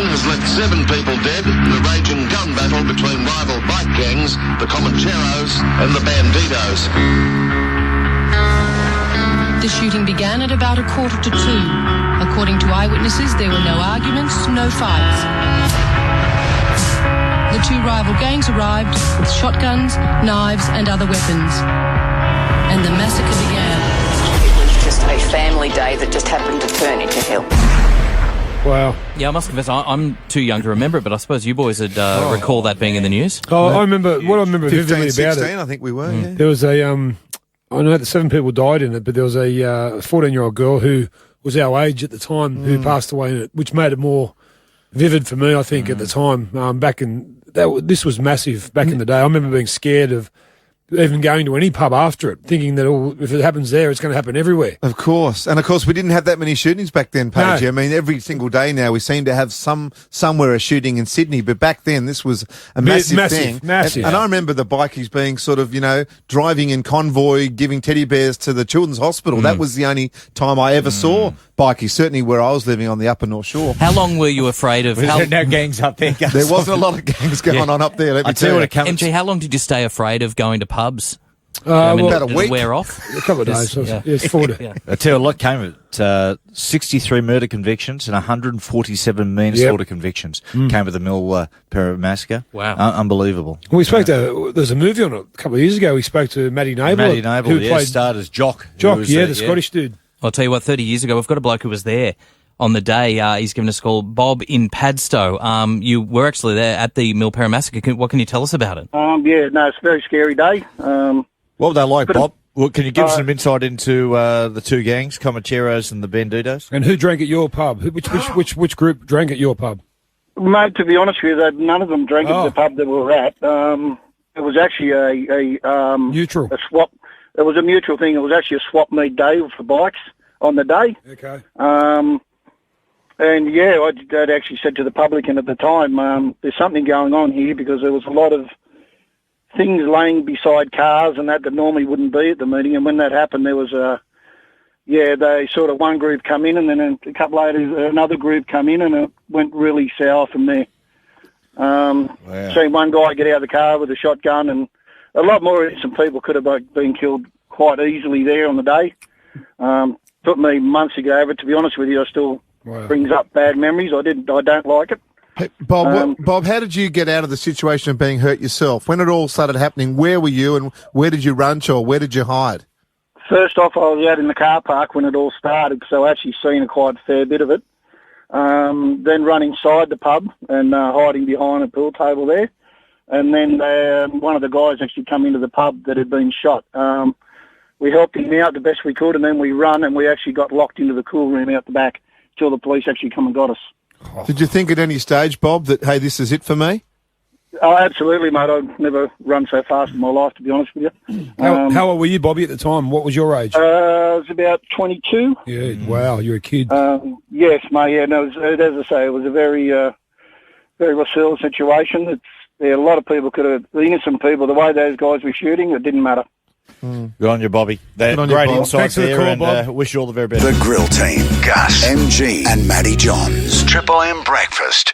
shooting has left 7 people dead in a raging gun battle between rival bike gangs, the Comancheros and the Bandidos. The shooting began at about 1:45. According to eyewitnesses, there were no arguments, no fights. The 2 rival gangs arrived with shotguns, knives and other weapons. And the massacre began. It was just a family day that just happened to turn into hell. Wow. Yeah, I must confess, I'm too young to remember it, but I suppose you boys would recall that being in the news. Oh, I remember, what I remember 15, vividly about 16, it, I think we were, yeah. there was a, I know that 7 people died in it, but there was a 14-year-old girl who was our age at the time who passed away in it, which made it more vivid for me, I think, at the time. This was massive back in the day. I remember being scared of even going to any pub after it, thinking that if it happens there, it's going to happen everywhere. Of course. And, of course, we didn't have that many shootings back then, Paige. No. I mean, every single day now we seem to have somewhere a shooting in Sydney, but back then this was a massive thing. Massive. And I remember the bikies being sort of, driving in convoy, giving teddy bears to the Children's Hospital. That was the only time I ever saw bikies, certainly where I was living on the Upper North Shore. How long were you afraid of... There no gangs up there, guys. There wasn't a lot of gangs going on up there, let me tell you. MG, how long did you stay afraid of going to pubs? About a did week. it wear off? A couple of days. It's 40. I tell you, a lot came at 63 murder convictions and 147 manslaughter convictions came with the Milperra Massacre. Wow. Unbelievable. Well, we spoke to, there's a movie on it a couple of years ago. We spoke to Matty Nable. Matty Nable, who played starred as Jock. the Scottish dude. I'll tell you what, 30 years ago, we've got a bloke who was there on the day. He's given us a call, Bob in Padstow. You were actually there at the Milperra Massacre. What can you tell us about it? It's a very scary day. What were they like, Bob? Well, can you give us some insight into the 2 gangs, Comancheros and the Bandidos? And who drank at your pub? Which group drank at your pub? Mate, to be honest with you, none of them drank at the pub that we were at. It was actually a neutral. A swap. It was a mutual thing. It was actually a swap meet day for bikes on the day. Okay. I'd actually said to the publican at the time, there's something going on here because there was a lot of things laying beside cars and that normally wouldn't be at the meeting. And when that happened, there was they sort of one group come in and then a couple later another group come in and it went really sour from there. Seeing one guy get out of the car with a shotgun and a lot more innocent people could have been killed quite easily there on the day. Took me months to get over it. To be honest with you, I still brings up bad memories. I don't like it. Hey, Bob, Bob, how did you get out of the situation of being hurt yourself? When it all started happening, where were you and where did you run to or where did you hide? First off, I was out in the car park when it all started, so I actually seen quite a fair bit of it. Then run inside the pub and hiding behind a pool table there. And then one of the guys actually come into the pub that had been shot. We helped him out the best we could, and then we run and we actually got locked into the cool room out the back till the police actually come and got us. Did you think at any stage, Bob, that, hey, this is it for me? Oh, absolutely, mate. I've never run so fast in my life, to be honest with you. How old were you, Bobby, at the time? What was your age? I was about 22. Yeah, wow, you're a kid. Yes, mate, yeah. No, as I say, it was a very serious situation. A lot of people could have, innocent people, the way those guys were shooting, it didn't matter. Good on you, Bobby. Great insight there, and wish you all the very best. The Grill Team, Gus, MG and Matty Johns. Triple M Breakfast.